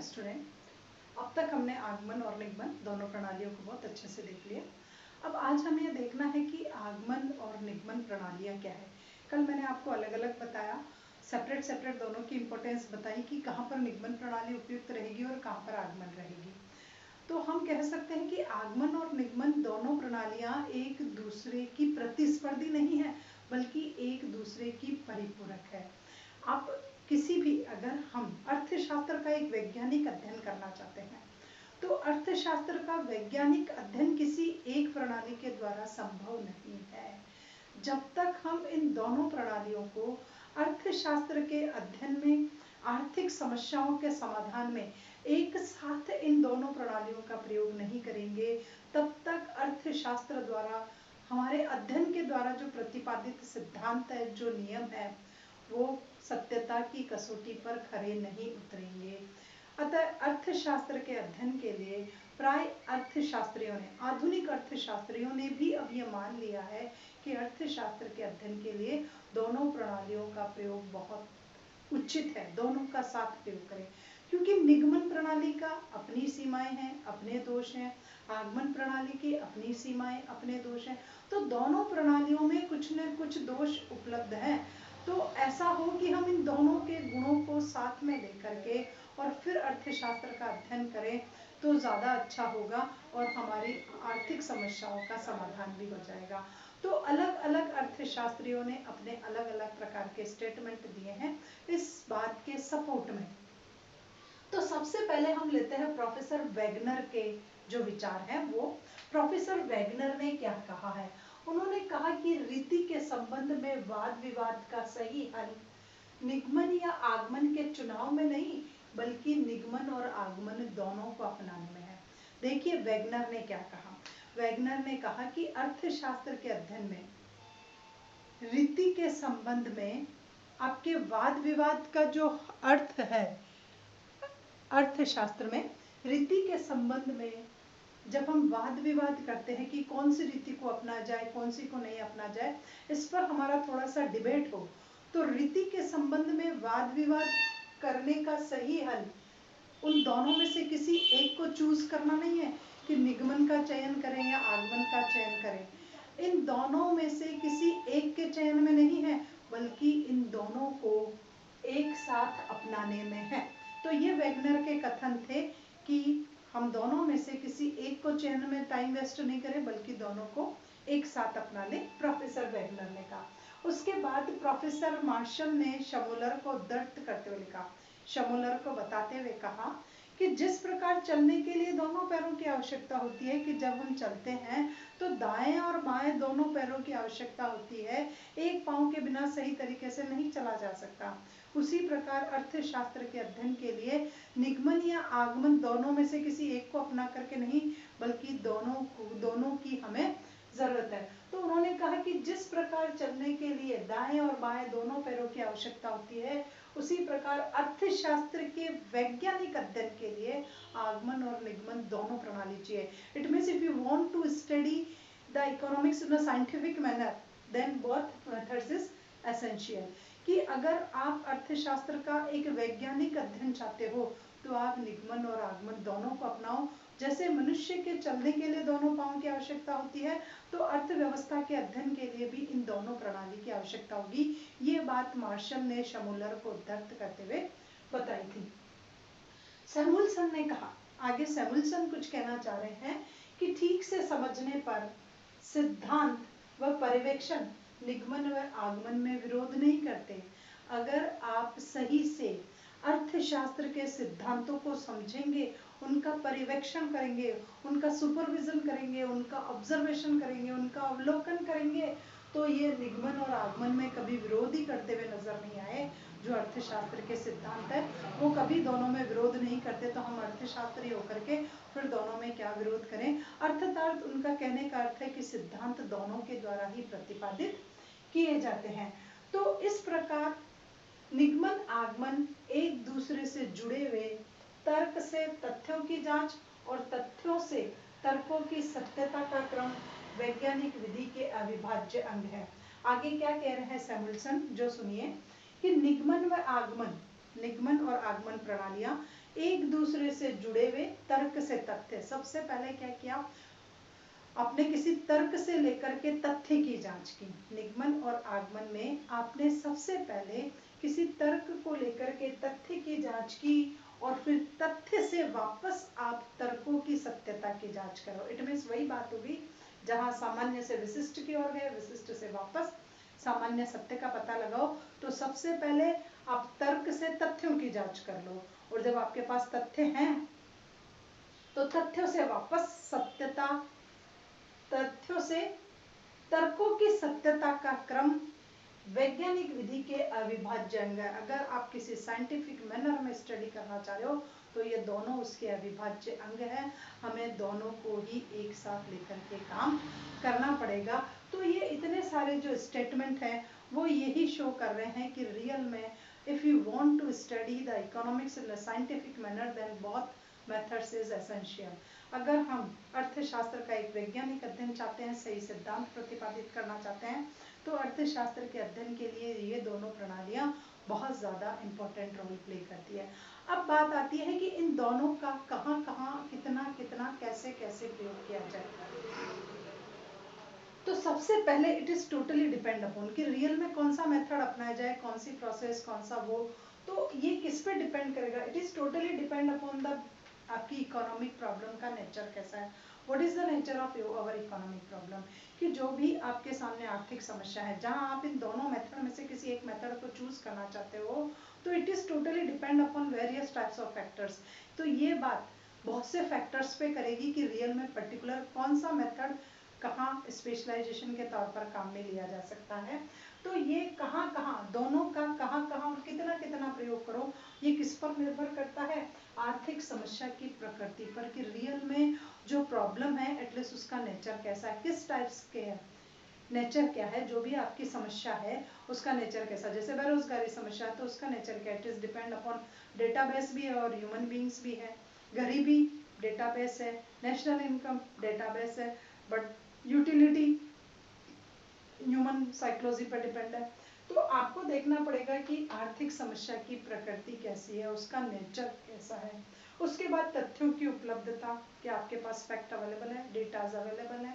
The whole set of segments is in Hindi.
डियर स्टूडेंट, अब तक हमने आगमन और निगमन दोनों प्रणालियों को बहुत अच्छे से देख लिया। अब आज हमें यह देखना है कि आगमन और निगमन प्रणालियाँ क्या है। कल मैंने आपको अलग अलग बताया, सेपरेट दोनों की इम्पोर्टेंस बताई कि कहाँ पर निगमन प्रणाली उपयुक्त रहेगी और कहाँ पर आगमन रहेगी। तो हम कह सकते हैं कि आगमन और निगमन दोनों प्रणालियाँ एक दूसरे की प्रतिस्पर्धी नहीं है, बल्कि एक दूसरे की परिपूरक है। आप किसी भी, अगर हम अर्थशास्त्र का एक वैज्ञानिक अध्ययन करना चाहते हैं तो अर्थशास्त्र का वैज्ञानिक अध्ययन किसी एक प्रणाली के द्वारा संभव नहीं है। जब तक हम इन दोनों प्रणालियों को अर्थशास्त्र के अध्ययन में, आर्थिक समस्याओं के समाधान में एक साथ इन दोनों प्रणालियों का प्रयोग नहीं करेंगे, तब तक अर्थशास्त्र द्वारा, हमारे अध्ययन के द्वारा जो प्रतिपादित सिद्धांत है, जो नियम है, वो सत्यता की कसौटी पर खरे नहीं उतरेंगे। अतः अर्थशास्त्र के अध्ययन के लिए प्राय अर्थशास्त्रियों ने, आधुनिक अर्थशास्त्रियों ने भी अब ये मान लिया है कि अर्थशास्त्र के अध्ययन के लिए दोनों प्रणालियों का प्रयोग बहुत उचित है, दोनों का साथ प्रयोग करें। क्योंकि निगमन प्रणाली का अपनी सीमाएं हैं, अपने दोष हैं, आगमन प्रणाली की अपनी सीमाएं, अपने दोष हैं, तो दोनों प्रणालियों में कुछ न कुछ दोष उपलब्ध हैं। तो ऐसा हो कि हम इन दोनों के गुणों को साथ में लेकर के और फिर अर्थशास्त्र का अध्ययन करें तो ज़्यादा अच्छा होगा और हमारी आर्थिक समस्याओं का समाधान भी हो जाएगा। तो अलग अलग अर्थशास्त्रियों ने अपने अलग अलग प्रकार के स्टेटमेंट दिए हैं इस बात के सपोर्ट में। तो सबसे पहले हम लेते हैं प्रोफेसर वैगनर के जो विचार हैं वो। प्रोफेसर वैगनर ने क्या कहा है? उन्होंने कहा कि रीति के संबंध में वाद विवाद का सही हल निगमन या आगमन के चुनाव में नहीं, बल्कि निगमन और आगमन दोनों को अपनाने में है। देखिए वैगनर ने क्या कहा। वैगनर ने कहा कि अर्थशास्त्र के अध्ययन में रीति के संबंध में आपके वाद विवाद का जो अर्थ है, अर्थशास्त्र में रीति के संबंध में जब हम वाद विवाद करते हैं कि कौन सी रीति को अपना जाए, कौन सी को नहीं अपना जाए, इस पर हमारा थोड़ा सा डिबेट हो, तो रीति के संबंध में वाद विवाद करने का सही हल उन दोनों में से किसी एक को चूज करना नहीं है कि निगमन का चयन करें या आगमन का चयन करें। इन दोनों में से किसी एक के चयन में नहीं है, बल्कि इन दोनों को एक साथ अपनाने में है। तो ये वैगनर के कथन थे कि हम दोनों में से किसी एक को चयन में टाइम वेस्ट नहीं करें, बल्कि दोनों को एक साथ अपना लें, प्रोफेसर वैगनर ने कहा। उसके बाद प्रोफेसर मार्शल ने शमोलर को दर्द करते हुए लिखा, शमोलर को बताते हुए कहा कि जिस प्रकार चलने के लिए दोनों पैरों की आवश्यकता होती है, कि जब हम चलते हैं तो दाएं और बाएं दोनों पैरों की आवश्यकता होती है, एक पांव के बिना सही तरीके से नहीं चला जा सकता। उसी प्रकार अर्थशास्त्र के अध्ययन के लिए निगमन या आगमन दोनों में से किसी एक को अपना करके नहीं, बल्कि दोनों की हमें जरूरत है। तो उन्होंने कहा कि जिस प्रकार चलने के लिए दाएं और बाएं दोनों पैरों की आवश्यकता होती है, उसी प्रकार अर्थशास्त्र के वैज्ञानिक अध्ययन के लिए आगमन और निगमन दोनों प्रणाली चाहिए। It means if you want to study the economics in a scientific manner, then both methods is essential. कि अगर आप अर्थशास्त्र का एक वैज्ञानिक अध्ययन चाहते हो तो आप निगमन और आगमन दोनों को अपनाओ। जैसे मनुष्य के चलने के लिए दोनों पांव की आवश्यकता होती है, तो अर्थव्यवस्था के अध्ययन के लिए भी इन दोनों प्रणाली की आवश्यकता होगी। ये बात मार्शल ने शमोलर को उद्धृत करते हुए बताई थी। सैमुअलसन ने कहा, आगे सैमुअलसन कुछ कहना चाह रहे हैं कि ठीक से समझने पर सिद्धांत व पर्यवेक्षण निगमन व आगमन में विरोध नहीं करते। अगर आप सही से अर्थशास्त्र के सिद्धांतों को समझेंगे, उनका पर्यवेक्षण करेंगे, उनका सुपरविजन करेंगे, उनका ऑब्जर्वेशन करेंगे, उनका अवलोकन करेंगे, तो ये निगमन और आगमन में कभी विरोध ही करते हुए नजर नहीं आए। जो अर्थशास्त्र के सिद्धांत है वो कभी दोनों में विरोध नहीं करते, तो हम अर्थशास्त्री होकर के फिर दोनों में क्या विरोध करें। अर्थात उनका कहने का अर्थ है कि सिद्धांत दोनों के द्वारा ही प्रतिपादित किए जाते हैं। तो इस प्रकार निगमन आगमन एक दूसरे से जुड़े हुए, तर्क से तथ्यों की जांच और तथ्यों से तर्कों की सत्यता का क्रम वैज्ञानिक विधि के अविभाज्य अंग है। आगे क्या कह रहे हैं सैमुअलसन, जो सुनिए कि निगमन और आगमन प्रणालियां एक दूसरे से जुड़े हुए तर्क से तथ्य। सबसे पहले क्या किया, आपने किसी तर्क से लेकर के तथ्य की जांच की। निगमन और आगमन में आपने सबसे पहले किसी तर्क को लेकर के तथ्य की जांच की और फिर तथ्य से वापस आप तर्कों की सत्यता की जांच करो। इट मीन्स वही बात होगी, जहां सामान्य से विशिष्ट की ओर गए, विशिष्ट से वापस सामान्य सत्य का पता लगाओ। तो सबसे पहले आप तर्क से तथ्यों की जांच कर लो, और जब आपके पास तथ्य हैं तो तथ्यों से वापस सत्यता, तथ्यों से तर्कों की सत्यता का क्रम वैज्ञानिक विधि के अविभाज्य अंग है। अगर आप किसी साइंटिफिक मैनर में स्टडी करना चाह रहे हो तो ये दोनों उसके अविभाज्य अंग है। हमें दोनों को ही एक साथ लेकर के काम करना पड़ेगा। तो ये इतने सारे जो स्टेटमेंट हैं वो यही शो कर रहे हैं कि रियल में if you want to study the economics in a scientific manner then both methods is essential. अगर हम अर्थशास्त्र का एक वैज्ञानिक अध्ययन चाहते हैं, सही सिद्धांत प्रतिपादित करना चाहते हैं, तो अर्थशास्त्र के अध्ययन के लिए ये दोनों प्रणालियां बहुत ज़्यादा इम्पोर्टेंट रोल प्ले करती है। अब बात आती है कि इन दोनों का कहाँ कहाँ कितना कितना कैसे कैसे प्रयोग किया जाए। तो सबसे पहले it is totally depend upon कि रियल में कौन सा मेथड अपनाया जाए, कौन सी प्रोसेस, कौन सा वो, तो ये किस पे डिपेंड करेगा। It is totally depend upon the आपकी इकोनॉमिक प्रॉब्लम का नेचर कैसा है, what is the nature of our economic problem, कि जो भी आपके सामने आर्थिक समस्या है, जहां आप इन दोनों मेथड में से किसी एक मेथड को चूज करना चाहते हो, तो it is totally depend upon various types of factors. तो ये बात बहुत से फैक्टर्स पे करेगी कि रियल में पर्टिकुलर कौन सा मेथड कहाँ स्पेशलाइजेशन के तौर पर काम में लिया जा सकता है। तो ये कहाँ कहाँ दोनों का कहाँ कहाँ और कितना कितना प्रयोग करो, ये किस पर निर्भर करता है, आर्थिक समस्या की प्रकृति पर, कि रियल में जो प्रॉब्लम है एटलीस्ट उसका नेचर कैसा है, किस टाइप्स के है, नेचर क्या है, जो भी आपकी समस्या है उसका नेचर कैसा। जैसे बेरोजगारी समस्या है तो उसका नेचर क्या है, it is depend upon database भी है और ह्यूमन बींग्स भी है। गरीबी डेटाबेस है, नेशनल इनकम डेटाबेस है, बट यूटिलिटी ह्यूमन साइकोलॉजी पर डिपेंड है। तो आपको देखना पड़ेगा कि आर्थिक समस्या की प्रकृति कैसी है, उसका नेचर कैसा है। उसके बाद तथ्यों की उपलब्धता, कि आपके पास फैक्ट अवेलेबल है, डेटाज अवेलेबल है,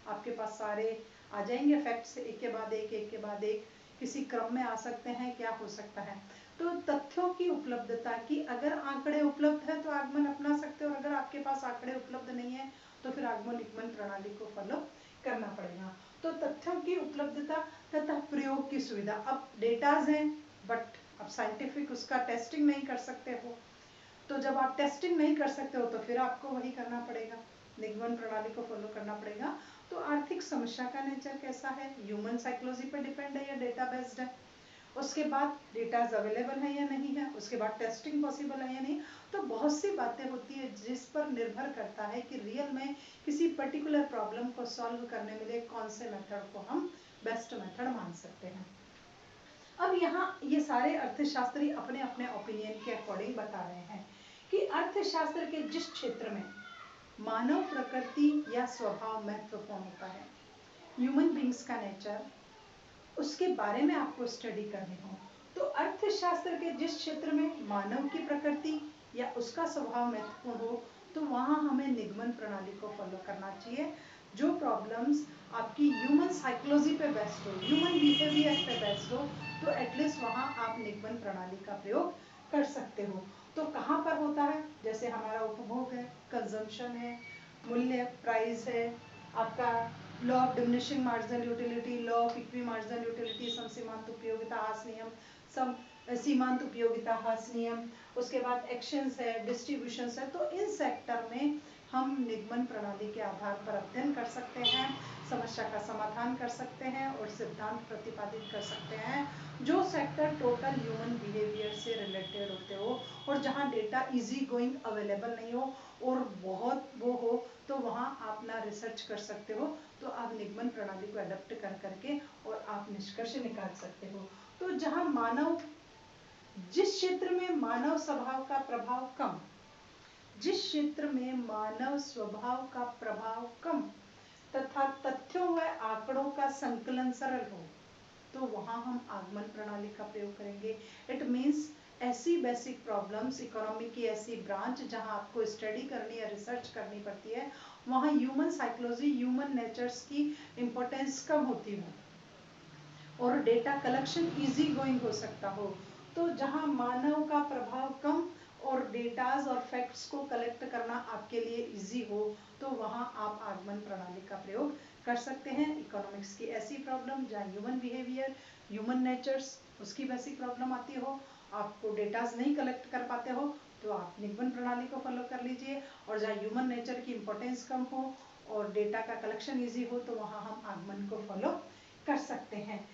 आपके पास सारे आ जाएंगे फैक्ट्स एक के बाद एक के बाद एक, किसी क्रम में आ सकते हैं, क्या हो सकता है। तो तथ्यों की उपलब्धता, कि अगर आंकड़े उपलब्ध है तो आगमन अपना सकते हो, और अगर आपके पास आंकड़े उपलब्ध नहीं है तो फिर आगमन निगमन प्रणाली को फॉलो करना पड़ेगा। तो तथ्यों की उपलब्धता तथा प्रयोग की सुविधा। अब डेटाज हैं बट अब साइंटिफिक उसका टेस्टिंग नहीं कर सकते हो, तो जब आप टेस्टिंग नहीं कर सकते हो तो फिर आपको वही करना पड़ेगा, निगमन प्रणाली को फॉलो करना पड़ेगा। तो आर्थिक समस्या का नेचर कैसा है, ह्यूमन साइकोलॉजी पर डिपेंड है या डेटा बेस्ड है, उसके बाद डेटाज अवेलेबल है या नहीं है, उसके बाद टेस्टिंग पॉसिबल है या नहीं। तो बहुत सी बातें होती है जिस पर निर्भर करता है कि रियल में किसी पर्टिकुलर प्रॉब्लम को सॉल्व करने में लिए कौन से मेथड को हम बेस्ट मेथड मान सकते हैं। अब यहाँ ये सारे अर्थशास्त्री अपने अपने ओपिनियन के अकॉर्डिंग बता रहे हैं कि अर्थशास्त्र के जिस क्षेत्र में मानव प्रकृति या स्वभाव महत्वपूर्ण होता है, ह्यूमन बींग्स का नेचर, उसके बारे में आपको स्टडी करनी हो, तो अर्थशास्त्र के जिस क्षेत्र में मानव की प्रकृति या उसका स्वभाव महत्वपूर्ण हो, तो वहाँ हमें निगमन प्रणाली को फॉलो करना चाहिए। जो प्रॉब्लम्स आपकी ह्यूमन साइकोलॉजी पे बेस्ड हो, ह्यूमन बिहेवियर पे बेस्ड हो, तो एटलीस्ट वहाँ आप निगमन प्रणाली का प्रयोग कर सकते हो। तो कहाँ पर होता है, जैसे हमारा उपभोग है, कंजम्पशन है, मूल्य प्राइस है, आपका law of diminishing marginal utility, law of equi marginal utility, सम सीमांत उपयोगिता ह्रास नियम, सम सीमांत उपयोगिता ह्रास नियम, उसके बाद एक्शंस है, डिस्ट्रीब्यूशंस है। तो इन सेक्टर में हम निगमन प्रणाली के आधार पर अध्ययन कर सकते हैं, समस्या का समाधान कर सकते हैं और सिद्धांत प्रतिपादित कर सकते हैं, जो सेक्टर टोटल ह्यूमन बिहेवियर से रिलेटेड होते हो और जहाँ डेटा इजी गोइंग अवेलेबल नहीं हो और बहुत वो हो, तो वहाँ आप ना रिसर्च कर सकते हो, तो आप निगमन प्रणाली को अडॉप्ट कर करके और आप निष्कर्ष निकाल सकते हो। तो जहाँ मानव, जिस क्षेत्र में मानव स्वभाव का प्रभाव कम, जिस क्षेत्र में मानव स्वभाव का प्रभाव कम तथा तथ्यों व आंकड़ों का संकलन सरल हो, तो वहाँ हम आगमन प्रणाली का प्रयोग करेंगे। इट मीन्स ऐसी बेसिक प्रॉब्लम्स, इकोनॉमी की ऐसी ब्रांच जहां आपको स्टडी करनी है, रिसर्च करनी पड़ती है, वहां ह्यूमन साइकोलॉजी, ह्यूमन नेचर्स की इम्पोर्टेंस कम होती हो और डेटा कलेक्शन इजी गोइंग हो सकता हो। तो जहां मानव का प्रभाव कम और डेटाज और फैक्ट्स को कलेक्ट करना आपके लिए इजी हो, तो वहां आप आगमन प्रणाली का प्रयोग कर सकते हैं। इकोनॉमिक्स की ऐसी प्रॉब्लम जहां ह्यूमन बिहेवियर, ह्यूमन नेचर्स, उसकी बेसिक प्रॉब्लम आती हो, आपको डेटाज नहीं कलेक्ट कर पाते हो, तो आप निगमन प्रणाली को फॉलो कर लीजिए। और जहाँ ह्यूमन नेचर की इम्पोर्टेंस कम हो और डेटा का कलेक्शन इजी हो, तो वहाँ हम आगमन को फॉलो कर सकते हैं।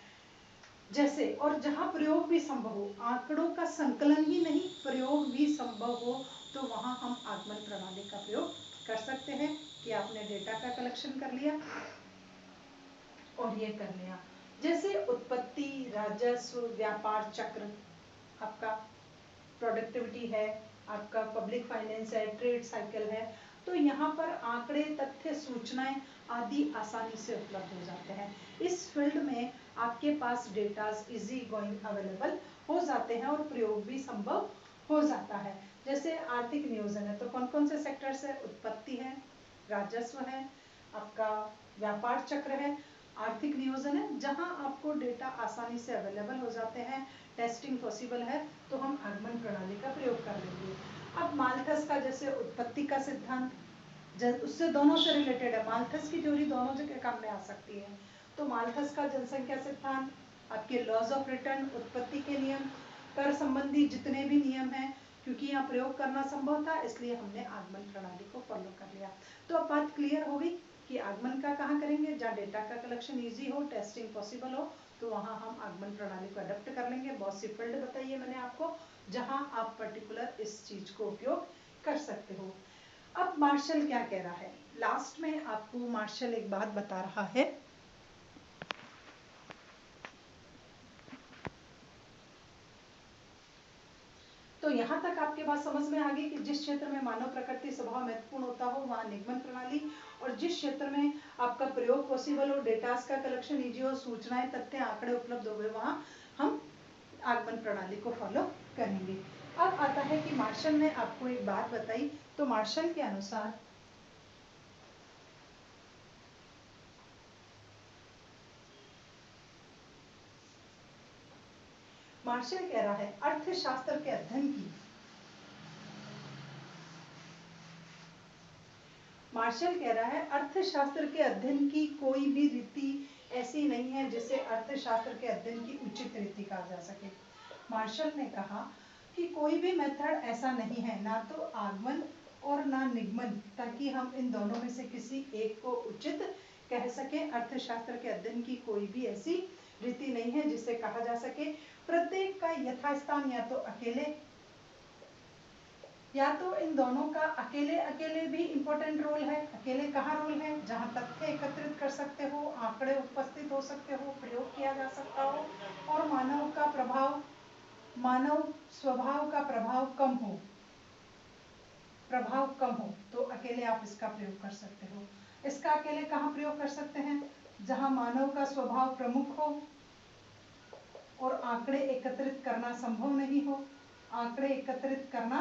जैसे, और जहाँ प्रयोग भी संभव हो, आंकड़ों का संकलन ही नहीं, प्रयोग भी संभव हो, तो वहाँ हम आगमन प्रणाली का प्रयोग कर सकते हैं कि आपने डेटा का कलेक्शन कर लिया और ये कर लिया। जैसे उत्पत्ति, राजस्व, व्यापार चक्र, आपका प्रोडक्टिविटी है, आपका पब्लिक फाइनेंस है, ट्रेड साइकिल है, तो यहाँ पर आंकड़े, तथ्य, सूचनाएं आदि आसानी से उपलब्ध हो जाते हैं। इस फील्ड में आपके पास डेटाज इजी गोइंग अवेलेबल हो जाते हैं और प्रयोग भी संभव हो जाता है। जैसे आर्थिक नियोजन है, तो कौन कौन से सेक्टर है? उत्पत्ति है, राजस्व है, आपका व्यापार चक्र है, आर्थिक नियोजन है, जहां आपको डेटा आसानी से अवेलेबल हो जाते हैं, टेस्टिंग पॉसिबल है, तो हम आगमन प्रणाली का प्रयोग कर लेंगे। अब माल्थस का जैसे उत्पत्ति का सिद्धांत, उससे दोनों से रिलेटेड है, माल्थस की थ्योरी दोनों जगह काम में आ सकती है। तो माल्थस का जनसंख्या सिद्धांत, आपके लॉज ऑफ रिटर्न, उत्पत्ति के नियम, कर संबंधी जितने भी नियम हैं, क्योंकि यहाँ प्रयोग करना संभव था, इसलिए हमने आगमन प्रणाली को फॉलो कर लिया। तो अब बात क्लियर हो गई कि आगमन का कहाँ करेंगे? जहाँ डेटा का कलेक्शन ईजी हो, टेस्टिंग पॉसिबल हो, तो वहाँ हम आगमन प्रणाली को अडॉप्ट कर लेंगे। बहुत सी फील्ड बताइए मैंने आपको जहाँ आप पर्टिकुलर इस चीज को उपयोग कर सकते हो। अब मार्शल क्या कह रहा है? लास्ट में आपको मार्शल एक बात बता रहा है, तो यहाँ तक आपके बात समझ में आ गई कि जिस क्षेत्र में मानव प्रकृति स्वभाव महत्वपूर्ण होता हो, वहाँ निगमन प्रणाली, और जिस क्षेत्र में आपका प्रयोग पॉसिबल हो, डेटास का कलेक्शन इजी हो, सूचनाएं, तथ्य, आंकड़े उपलब्ध हो गए, वहाँ हम आगमन प्रणाली को फॉलो करेंगे। अब आता है कि मार्शल ने आपको एक बात बताई, तो मार्शल के अनुसार मार्शल कह रहा है अर्थशास्त्र के अध्ययन की, मार्शल कह रहा है अर्थशास्त्र के अध्ययन की कोई भी रीति ऐसी नहीं है जिसे अर्थशास्त्र के अध्ययन की उचित रीति कहा जा सके। मार्शल ने कहा कि कोई भी मेथड ऐसा नहीं है, ना तो आगमन और ना निगमन, ताकि हम इन दोनों में से किसी एक को उचित कह सके। अर्थशास्त्र के अध्ययन की कोई भी ऐसी रीति नहीं है जिसे कहा जा सके। प्रत्येक का यथास्थान या तो अकेले, या तो इन दोनों का अकेले अकेले भी इम्पोर्टेंट रोल है। अकेले कहाँ रोल है? जहाँ तथ्य एकत्रित कर सकते हो, आंकड़े उपस्थित हो सकते हो, प्रयोग किया जा सकता हो, और मानव का प्रभाव, मानव स्वभाव का प्रभाव कम हो, प्रभाव कम हो, तो अकेले आप इसका प्रयोग कर सकते हो। इसका अकेले कहाँ प्रयोग कर सकते हैं? जहाँ मानव का स्वभाव प्रमुख हो और आंकड़े एकत्रित करना संभव नहीं हो, आंकड़े एकत्रित करना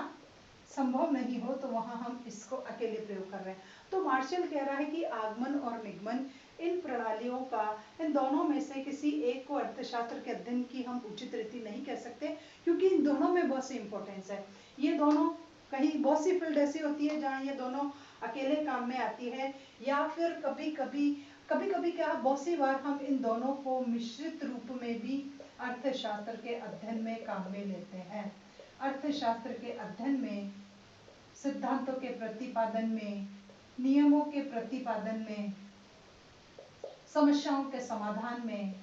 संभव नहीं हो, तो वहां हम इसको अकेले प्रयोग कर रहे हैं। तो मार्शल कह रहा है कि आगमन और निगमन, इन प्रणालियों का, इन दोनों में से किसी एक को अर्थशास्त्र के अध्ययन की हम उचित रीति नहीं कह सकते, क्योंकि इन दोनों में बहुत सी इंपॉर्टेंस है। ये दोनों, कहीं बहुत सी फील्ड ऐसी होती है जहाँ ये दोनों अकेले काम में आती है, या फिर कभी कभी क्या, बहुत सी बार हम इन दोनों को मिश्रित रूप में भी अर्थशास्त्र के अध्ययन में काम में लेते हैं। अर्थशास्त्र के अध्ययन में, सिद्धांतों के प्रतिपादन में, नियमों के प्रतिपादन में, समस्याओं के समाधान में,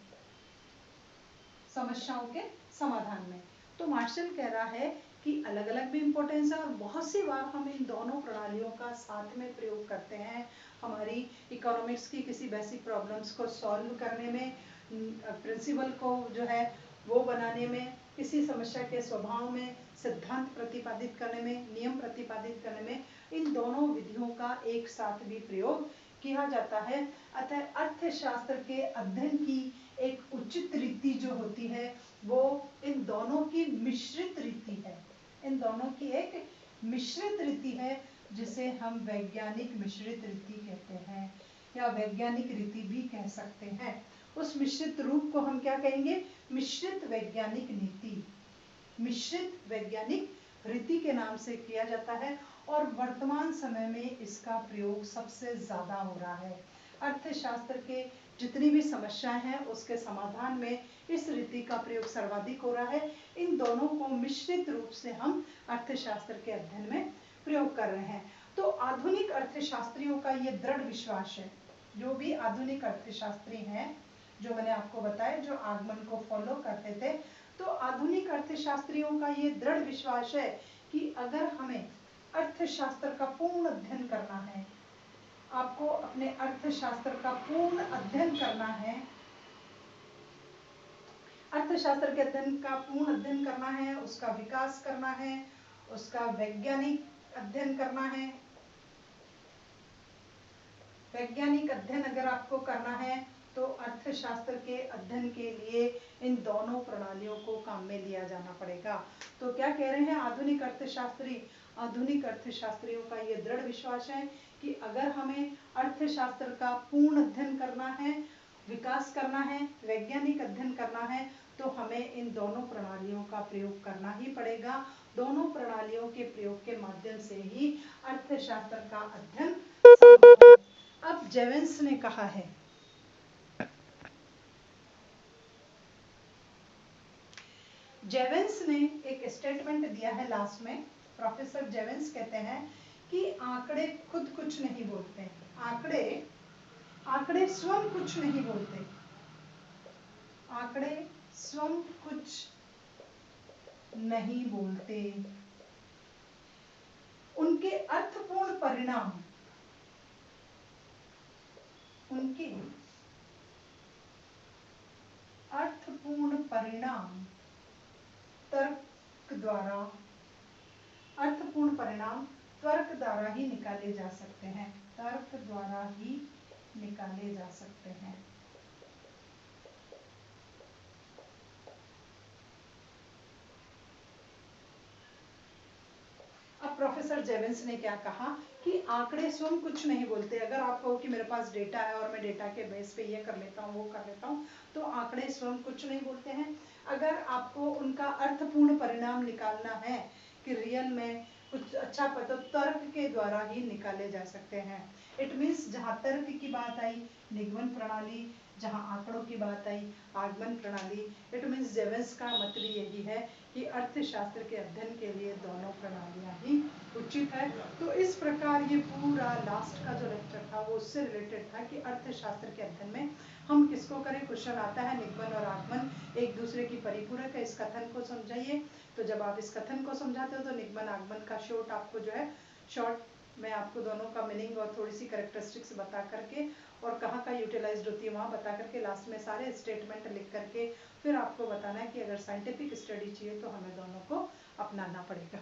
समस्याओं के समाधान में। तो मार्शल कह रहा है कि अलग अलग भी इम्पोर्टेंस है और बहुत सी बार हम इन दोनों प्रणालियों का साथ में प्रयोग करते हैं हमारी इकोनॉमिक्स की किसी बेसिक प्रॉब्लम्स को सॉल्व करने में, प्रिंसिपल को जो है वो बनाने में, किसी समस्या के स्वभाव में सिद्धांत प्रतिपादित करने में, नियम प्रतिपादित करने में, इन दोनों विधियों का एक साथ भी प्रयोग किया जाता है। अतः अर्थशास्त्र के अध्ययन की एक उचित रीति जो होती है वो इन दोनों की मिश्रित रीति है, इन दोनों की एक मिश्रित रीति है जिसे हम वैज्ञानिक मिश्रित रीति कहते हैं या वैज्ञानिक रीति भी कह सकते हैं। उस मिश्रित रूप को हम क्या कहेंगे? मिश्रित वैज्ञानिक नीति, मिश्रित वैज्ञानिक रीति के नाम से किया जाता है और वर्तमान समय में इसका प्रयोग सबसे ज्यादा हो रहा है। अर्थशास्त्र के जितनी भी समस्याएं हैं उसके समाधान में इस रीति का प्रयोग सर्वाधिक हो रहा है। इन दोनों को मिश्रित रूप से हम अर्थशास्त्र के अध्ययन में प्रयोग कर रहे हैं। तो आधुनिक अर्थशास्त्रियों का ये दृढ़ विश्वास है, जो भी आधुनिक अर्थशास्त्री हैं, जो मैंने आपको बताया, जो आगमन को फॉलो करते थे, तो आधुनिक अर्थशास्त्रियों का ये दृढ़ विश्वास है कि अगर हमें अर्थशास्त्र का पूर्ण अध्ययन करना है, आपको अपने अर्थशास्त्र का पूर्ण अध्ययन करना है, अर्थशास्त्र के अध्ययन का पूर्ण अध्ययन करना है, उसका विकास करना है, उसका वैज्ञानिक अध्ययन करना है, वैज्ञानिक अध्ययन अगर आपको करना है तो अर्थशास्त्र के अध्ययन के लिए इन दोनों प्रणालियों को काम में लिया जाना पड़ेगा। तो क्या कह रहे हैं आधुनिक अर्थशास्त्री? आधुनिक अर्थशास्त्रियों का ये दृढ़ विश्वास है कि अगर हमें अर्थशास्त्र का पूर्ण अध्ययन करना है, विकास करना है, वैज्ञानिक अध्ययन करना है, तो हमें इन दोनों प्रणालियों का प्रयोग करना ही पड़ेगा। दोनों प्रणालियों के प्रयोग के माध्यम से ही अर्थशास्त्र का अध्ययन संभव है। अब जेवेंस ने कहा है, जेवेंस ने एक स्टेटमेंट दिया है लास्ट में। प्रोफेसर जेवेंस कहते हैं कि आंकड़े खुद कुछ नहीं बोलते, आंकड़े स्वयं कुछ नहीं बोलते, आंकड़े स्वयं कुछ नहीं बोलते, उनके अर्थपूर्ण परिणाम, उनके अर्थपूर्ण परिणाम तर्क द्वारा, अर्थपूर्ण परिणाम तर्क द्वारा ही निकाले जा सकते हैं, तर्क द्वारा ही निकाले जा सकते हैं। अब प्रोफेसर जेवेंस ने क्या कहा कि आंकड़े स्वयं कुछ नहीं बोलते। अगर आप कहो कि मेरे पास डेटा है और मैं डेटा के बेस पे ये कर लेता हूँ, वो कर लेता हूँ, तो आंकड़े स्वयं कुछ नहीं बोलते हैं। अगर आपको उनका अर्थपूर्ण परिणाम निकालना है कि रियल में कुछ अच्छा पता, तर्क के द्वारा ही निकाले जा सकते हैं। इट मीन्स जहाँ तर्क की बात आई निगमन प्रणाली, जहाँ आंकड़ों की बात आई आगमन प्रणाली। इट मीन्स जेवेंस का मत भी यही है कि अर्थशास्त्र के अध्ययन के लिए दोनों प्रणालियां ही उचित है। तो इस प्रकार ये पूरा लास्ट का जो लेक्चर था वो उससे रिलेटेड था कि अर्थशास्त्र के अध्ययन में हम किसको करें। क्वेश्चन आता है निगमन और आगमन एक दूसरे की परिपूरक है, इस कथन को समझाइए। तो जब आप इस कथन को समझाते हो तो निगमन आगमन का शॉर्ट आपको जो है, शॉर्ट मैं आपको दोनों का मीनिंग और थोड़ी सी कैरेक्टरिस्टिक्स बता करके और कहाँ का यूटिलाइज्ड होती है वहाँ बता करके लास्ट में सारे स्टेटमेंट लिख करके फिर आपको बताना है कि अगर साइंटिफिक स्टडी चाहिए तो हमें दोनों को अपनाना पड़ेगा।